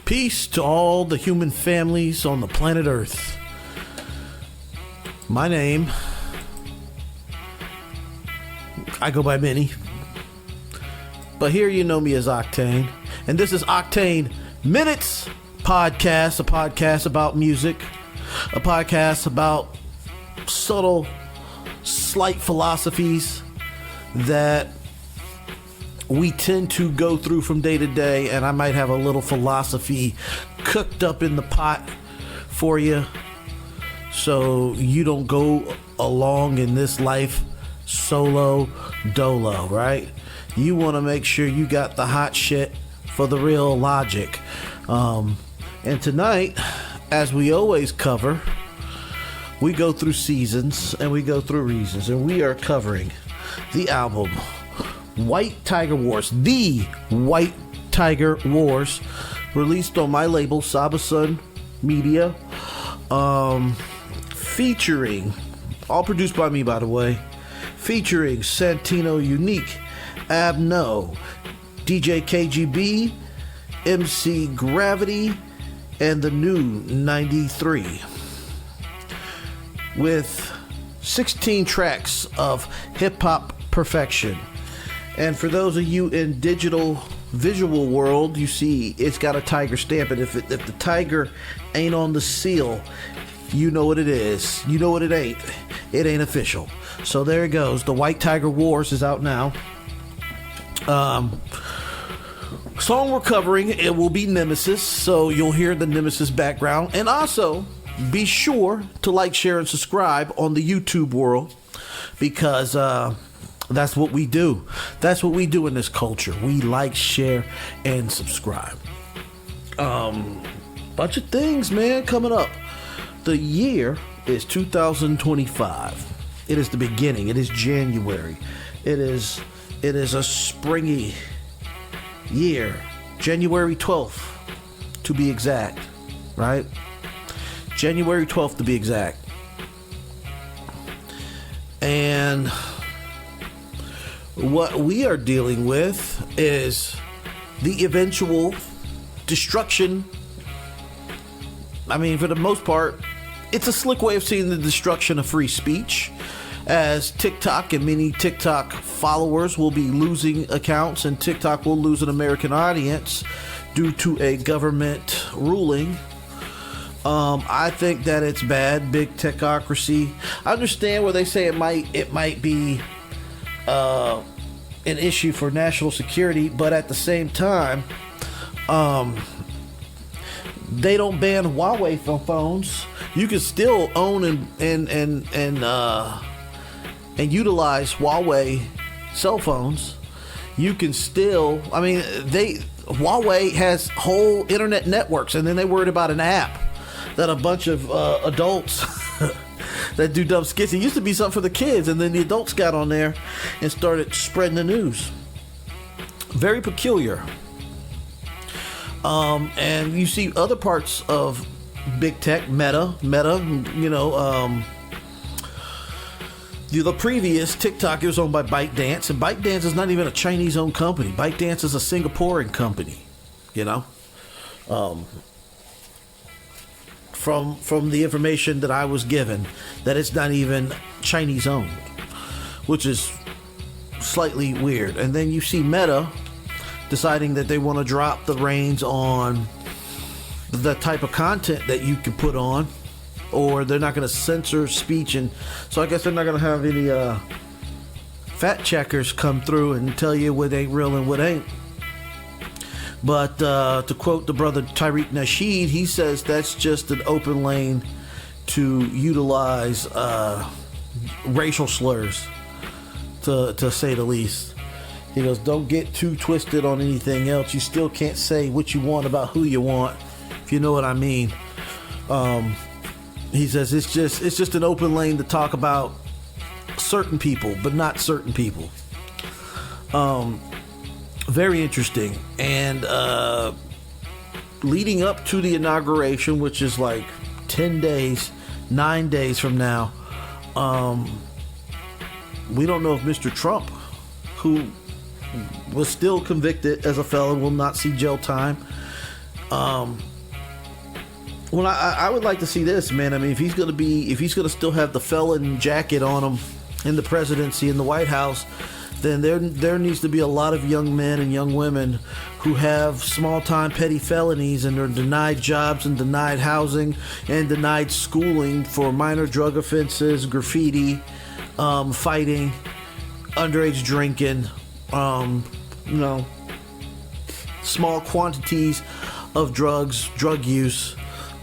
Peace to all the human families on the planet Earth. My name, I go by many, but here you know me as Oktane, and this is Oktane Minutes Podcast, a podcast about music, a podcast about subtle, slight philosophies that we tend to go through from day to day, and I might have a little philosophy cooked up in the pot for you so you don't go along in this life solo dolo, right? You want to make sure you got the hot shit for the real logic. And tonight, as we always cover, we go through seasons and we go through reasons, and we are covering the album White Tiger Wars, the White Tiger Wars, released on my label Sabasun Media, featuring, all produced by me by the way, featuring Santino Unique, Abno, DJ KGB, MC Gravity, and the new 93, with 16 tracks of hip-hop perfection. And for those of you in digital visual world, you see it's got a tiger stamp, and if the tiger ain't on the seal, you know what it is. You know what it ain't. It ain't official. So there it goes. The White Tiger Wars is out now. Song we're covering, it will be Nemisis, so you'll hear the Nemisis background. And also, be sure to like, share, and subscribe on the YouTube world, because that's what we do. That's what we do in this culture. We like, share, and subscribe. Bunch of things, man, coming up. The year is 2025. It is the beginning. It is January. It is a springy year. January 12th, to be exact, right? January 12th, to be exact. And what we are dealing with is the eventual destruction. I mean, for the most part, it's a slick way of seeing the destruction of free speech, as TikTok and many TikTok followers will be losing accounts, and TikTok will lose an American audience due to a government ruling. I think that it's bad, big technocracy. I understand where they say it might be an issue for national security, but at the same time, they don't ban Huawei phones. You can still own and utilize Huawei cell phones. You can still, I mean, Huawei has whole internet networks, and then they worried about an app that a bunch of adults that do dumb skits. It used to be something for the kids, and then the adults got on there and started spreading the news. Very peculiar. And you see other parts of big tech, Meta, you know, the previous TikTok, it was owned by ByteDance, and ByteDance is not even a Chinese-owned company. ByteDance is a Singaporean company, you know. From the information that I was given, that it's not even Chinese-owned, which is slightly weird. And then you see Meta deciding that they want to drop the reins on the type of content that you can put on, or they're not going to censor speech, and so I guess they're not going to have any fact checkers come through and tell you what ain't real and what ain't. But to quote the brother Tariq Nasheed, he says that's just an open lane to utilize racial slurs, to say the least. He goes, don't get too twisted on anything else. You still can't say what you want about who you want, if you know what I mean. He says it's just an open lane to talk about certain people, but not certain people. Very interesting. And leading up to the inauguration, which is like 9 days from now, we don't know if Mr. Trump, who was still convicted as a felon, will not see jail time. Well, I would like to see this, man. I mean, if he's gonna still have the felon jacket on him in the presidency in the White House, then there needs to be a lot of young men and young women who have small-time petty felonies and are denied jobs and denied housing and denied schooling for minor drug offenses, graffiti, fighting, underage drinking, small quantities of drugs, drug use.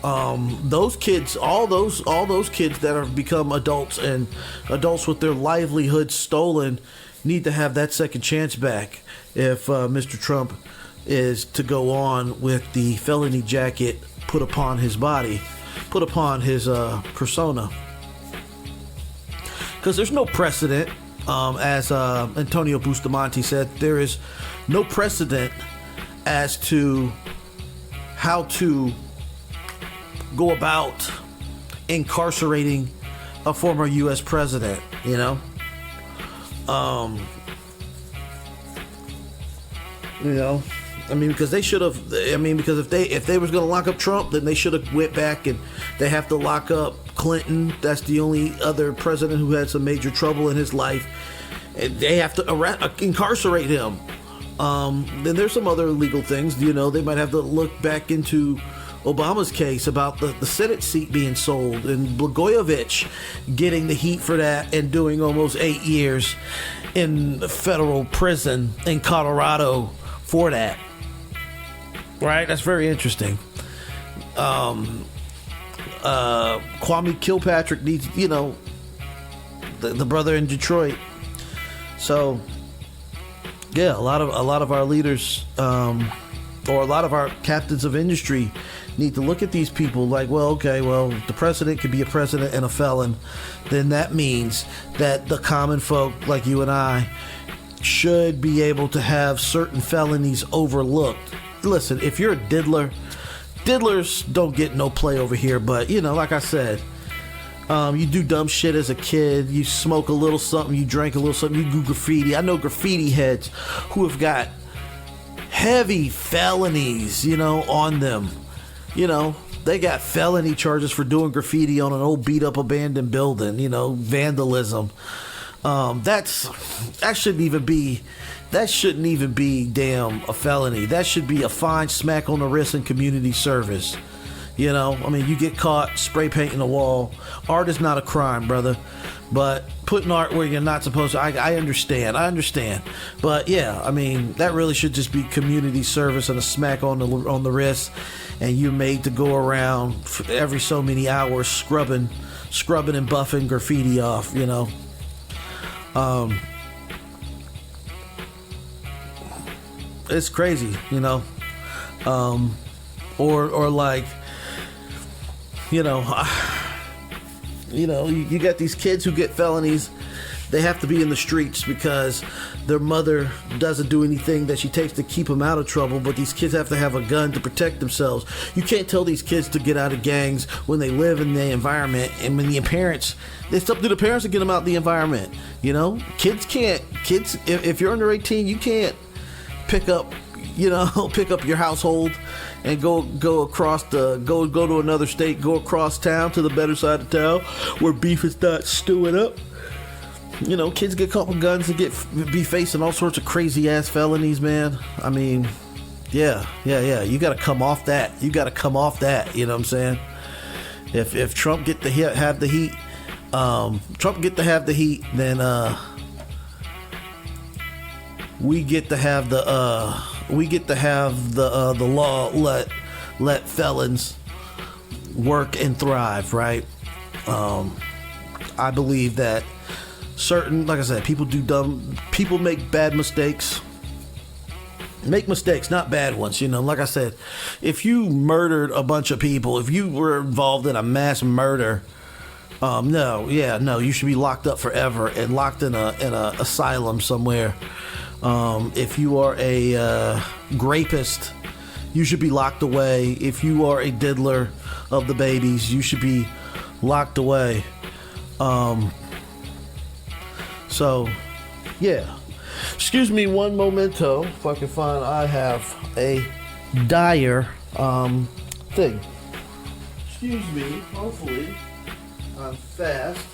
Those kids, all those kids that have become adults and adults with their livelihood stolen, need to have that second chance back if Mr. Trump is to go on with the felony jacket put upon his body, put upon his persona. Because there's no precedent, as Antonio Bustamante said, there is no precedent as to how to go about incarcerating a former U.S. president, you know? Because they should have. Because if they was gonna lock up Trump, then they should have went back and they have to lock up Clinton. That's the only other president who had some major trouble in his life. And they have to incarcerate him. Then there's some other legal things. They might have to look back into Obama's case about the Senate seat being sold and Blagojevich getting the heat for that and doing almost 8 years in federal prison in Colorado for that. Right? That's very interesting. Kwame Kilpatrick needs, the brother in Detroit. So, yeah, a lot of our leaders, or a lot of our captains of industry need to look at these people like, if the president could be a president and a felon, then that means that the common folk like you and I should be able to have certain felonies overlooked. Listen, if you're a diddlers don't get no play over here, but like I said, you do dumb shit as a kid, you smoke a little something, you drink a little something, you do graffiti. I know graffiti heads who have got heavy felonies, on them. They got felony charges for doing graffiti on an old beat up abandoned building, vandalism. That shouldn't even be damn a felony. That should be a fine smack on the wrist and community service. You get caught spray painting a wall. Art is not a crime, brother. But putting art where you're not supposed to, I understand. But yeah, that really should just be community service and a smack on the wrist. And you're made to go around for every so many hours scrubbing and buffing graffiti off, It's crazy, or like, you got these kids who get felonies. They have to be in the streets because their mother doesn't do anything that she takes to keep them out of trouble, but these kids have to have a gun to protect themselves. You can't tell these kids to get out of gangs when they live in the environment, and when it's up to the parents to get them out of the environment. Kids, if you're under 18, you can't pick up your household and go to another state, go across town to the better side of town where beef is not stewing up. Kids get caught with guns and be facing all sorts of crazy ass felonies, man. Yeah. You got to come off that. You know what I'm saying? If Trump get to have the heat, then we get to have the law let felons work and thrive, right? I believe that like I said, people make bad mistakes. Make mistakes, not bad ones. Like I said, if you murdered a bunch of people, if you were involved in a mass murder, you should be locked up forever and locked in a asylum somewhere. If you are a rapist, you should be locked away. If you are a diddler of the babies, you should be locked away. So, yeah. Excuse me one momento if I can find. I have a dire thing. Excuse me. Hopefully, I'm fast.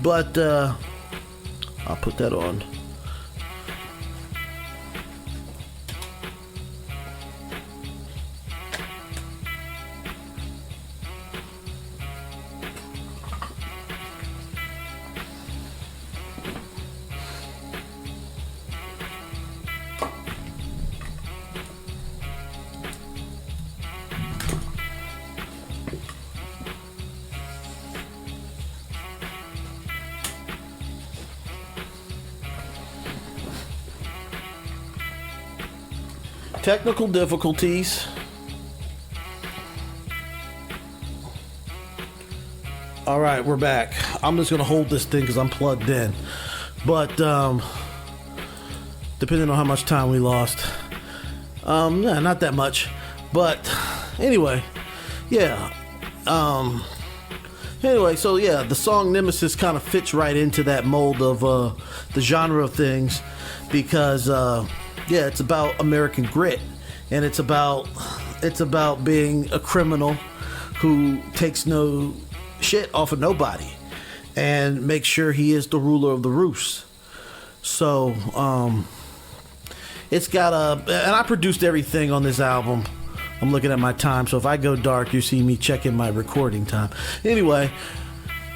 But I'll put that on. Technical difficulties. All right, we're back. I'm just gonna hold this thing because I'm plugged in. But depending on how much time we lost, yeah, not that much. But anyway, yeah. Anyway, so yeah, the song Nemisis kind of fits right into that mold of the genre of things because. Yeah, it's about American grit, and it's about being a criminal who takes no shit off of nobody and makes sure he is the ruler of the roost. So, it's got and I produced everything on this album. I'm looking at my time, so if I go dark, you see me checking my recording time. Anyway.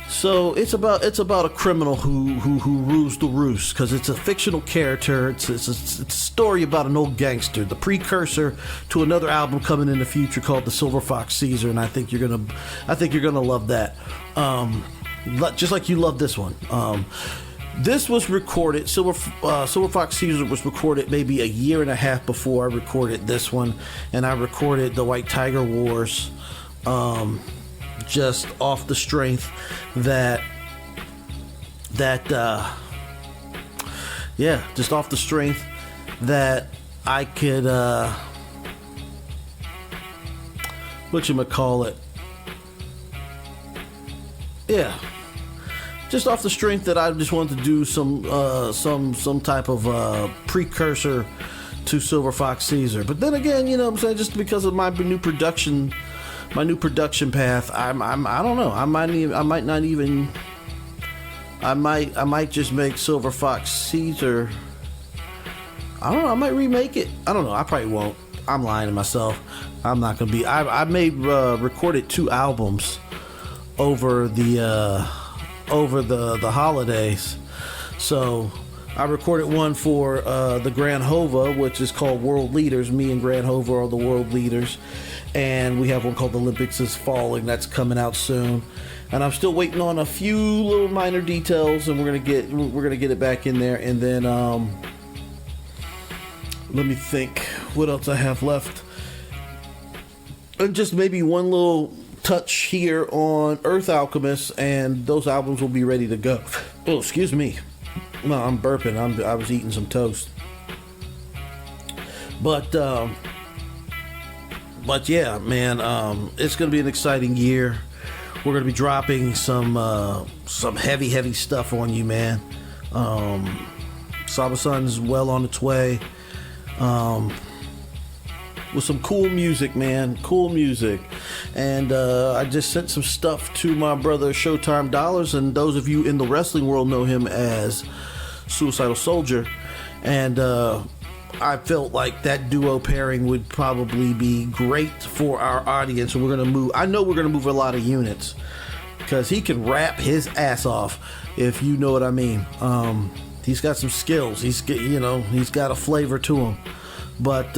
So it's about a criminal who rules the roost because it's a fictional character. It's a story about an old gangster, the precursor to another album coming in the future called The Silver Fox Caesar, and I think you're gonna love that, just like you love this one. This was recorded. Silver Fox Caesar was recorded maybe a year and a half before I recorded this one, and I recorded the White Tiger Wars. Just off the strength that just off the strength that I could whatchamacallit, yeah, just off the strength that I just wanted to do some type of precursor to Silver Fox Caesar. But then again, you know what I'm saying, just because of my new production path, I don't know. I might just make Silver Fox Caesar. I don't know. I might remake it. I don't know. I probably won't. I'm lying to myself. I'm not gonna be. I recorded 2 albums over the holidays. So I recorded one for the Grand Hova, which is called World Leaders. Me and Grand Hova are the world leaders. And we have one called The Olympics is Falling that's coming out soon, and I'm still waiting on a few little minor details, and we're gonna get it back in there. And then let me think what else I have left, and just maybe one little touch here on Earth Alchemist, and those albums will be ready to go. Oh, excuse me. No, I'm burping. I was eating some toast, but yeah, man, it's gonna be an exciting year. We're gonna be dropping some heavy stuff on you, man. Saba Sun's well on its way, with some cool music, man. Cool music. And I just sent some stuff to my brother Showtime Dollars, and those of you in the wrestling world know him as Suicidal Soldier. And I felt like that duo pairing would probably be great for our audience. And I know we're gonna move a lot of units because he can rap his ass off, if you know what I mean. He's got some skills. He's got a flavor to him. But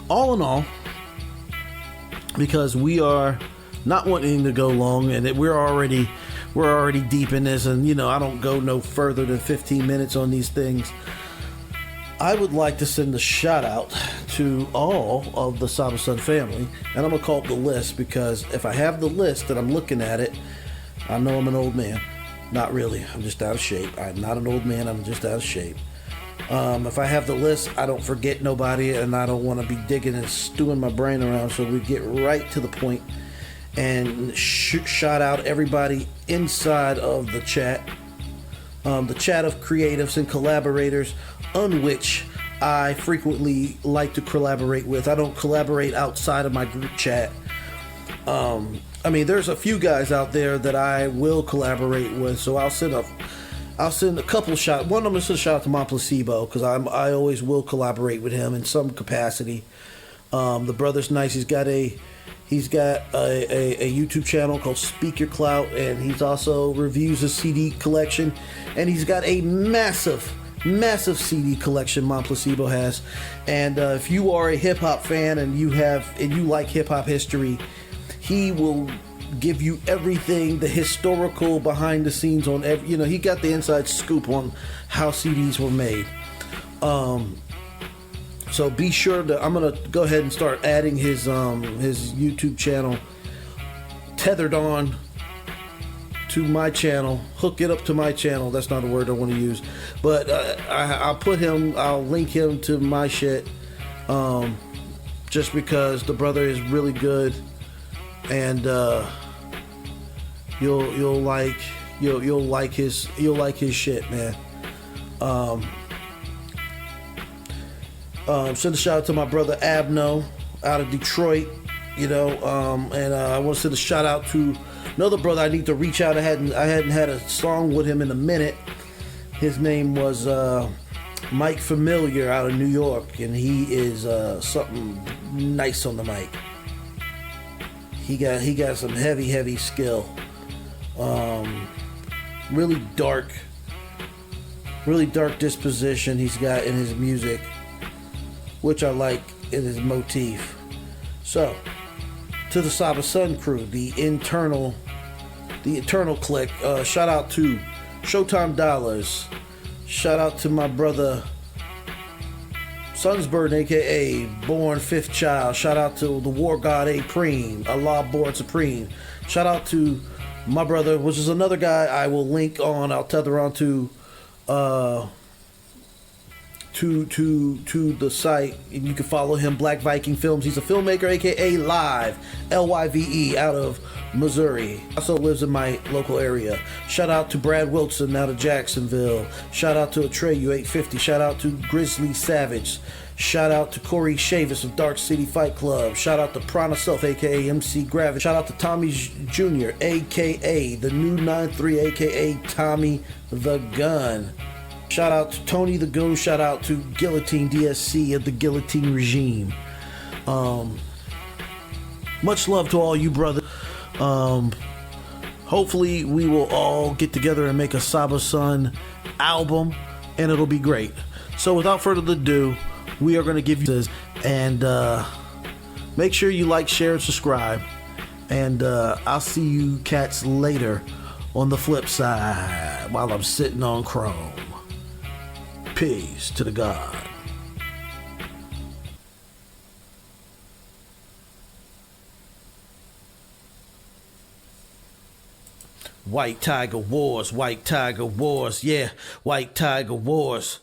all in all, because we are not wanting to go long, and we're already deep in this, and I don't go no further than 15 minutes on these things. I would like to send a shout out to all of the Saba Sun family, and I'm gonna call it the list, because if I have the list and I'm looking at it, I know I'm an old man. Not really. I'm just out of shape. I'm not an old man. I'm just out of shape. If I have the list, I don't forget nobody, and I don't want to be digging and stewing my brain around. So we get right to the point and shout out everybody inside of the chat of creatives and collaborators, on which I frequently like to collaborate with. I don't collaborate outside of my group chat. I mean, there's a few guys out there that I will collaborate with, so I'll send a couple shots. One of them is a shout out to Mon Placebo, because I always will collaborate with him in some capacity. The brother's nice. He's got a YouTube channel called Speak Your Clout, and he's also reviews a CD collection, and he's got a massive CD collection. Mon Placebo has, and if you are a hip hop fan and you like hip hop history, he will give you everything, the historical behind the scenes on every. He got the inside scoop on how CDs were made. So be sure to. I'm gonna go ahead and start adding his YouTube channel tethered on to my channel. Hook it up to my channel. That's not a word I want to use, but I'll link him to my shit, just because the brother is really good, and you'll like his shit, man. Send a shout out to my brother Abno out of Detroit, and I want to send a shout out to another brother I need to reach out. I hadn't had a song with him in a minute. His name was Mike Familiar out of New York, and he is something nice on the mic. He got some heavy skill. Really dark disposition he's got in his music, which I like in his motif. So, to the Saba Sun crew, the internal clique, shout out to Showtime Dollars, shout out to my brother Sunsburn, aka Born Fifth Child, shout out to the War God Supreme, Allah Born Supreme, shout out to my brother, which is another guy I will link on, I'll tether on to the site, and you can follow him, Black Viking Films. He's a filmmaker, aka Live, Lyve, out of Missouri. Also lives in my local area. Shout out to Brad Wilson out of Jacksonville. Shout out to Atreyu 850. Shout out to Grizzly Savage. Shout out to Corey Chavis of Dark City Fight Club. Shout out to Prana Self, aka MC Gravity. Shout out to Tommy Jr., aka the new 9-3, aka Tommy the Gun. Shout out to Tony the Goon. Shout out to Guillotine DSC of the Guillotine Regime. Much love to all you brothers. Hopefully we will all get together and make a Saba Sun album, and it'll be great. So without further ado, we are going to give you this, and make sure you like, share, and subscribe. And I'll see you cats later on the flip side while I'm sitting on Chrome. Peace to the God. White Tiger Wars, White Tiger Wars, yeah, White Tiger Wars.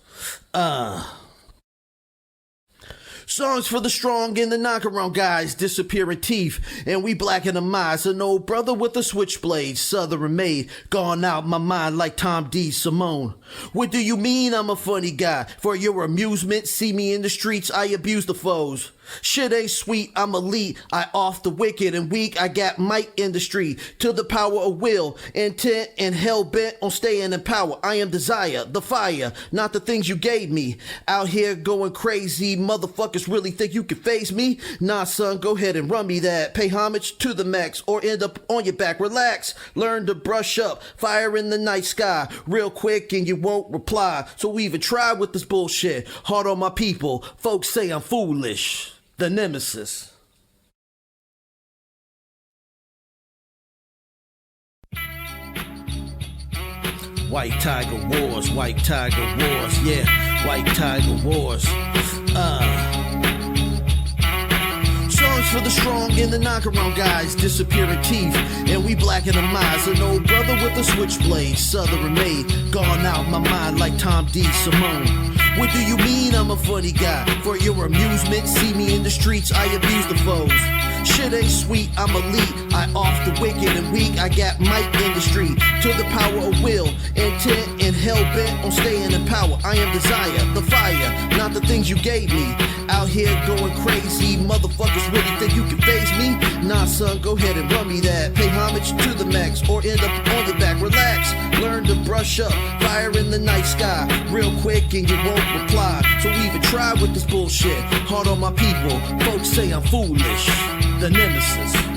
Songs for the strong and the knockaround guys, disappearing teeth, and we blacken them eyes. An old brother with a switchblade, southern made, gone out my mind like Tom D. Simone. What do you mean I'm a funny guy? For your amusement, see me in the streets, I abuse the foes. Shit ain't sweet, I'm elite, I off the wicked and weak, I got might in the street, to the power of will, intent and hell bent on staying in power. I am desire, the fire, not the things you gave me. Out here going crazy, motherfuckers really think you can phase me? Nah son, go ahead and run me that, pay homage to the max, or end up on your back, relax, learn to brush up, fire in the night sky, real quick and you won't reply, so we even try with this bullshit, hard on my people, folks say I'm foolish. The Nemisis. White Tiger Wars, White Tiger Wars, yeah, White Tiger Wars. Songs for the strong and the knockaround guys, disappearing teeth, and we blacken them eyes. An old brother with a switchblade, southern made, gone out my mind like Tom D. Simone. What do you mean I'm a funny guy? For your amusement, see me in the streets, I abuse the foes. Shit ain't sweet, I'm elite. I off the wicked and weak. I got might in the street. To the power of will, intent, and hell bent on staying in power. I am desire, the fire, not the things you gave me. Out here going crazy, motherfuckers really think you can phase me? Nah, son, go ahead and run me that. Pay homage to the max, or end up on the back. Relax, learn to brush up. Fire in the night sky, real quick and you won't reply. So even try with this bullshit. Hard on my people, folks say I'm foolish. The Nemisis.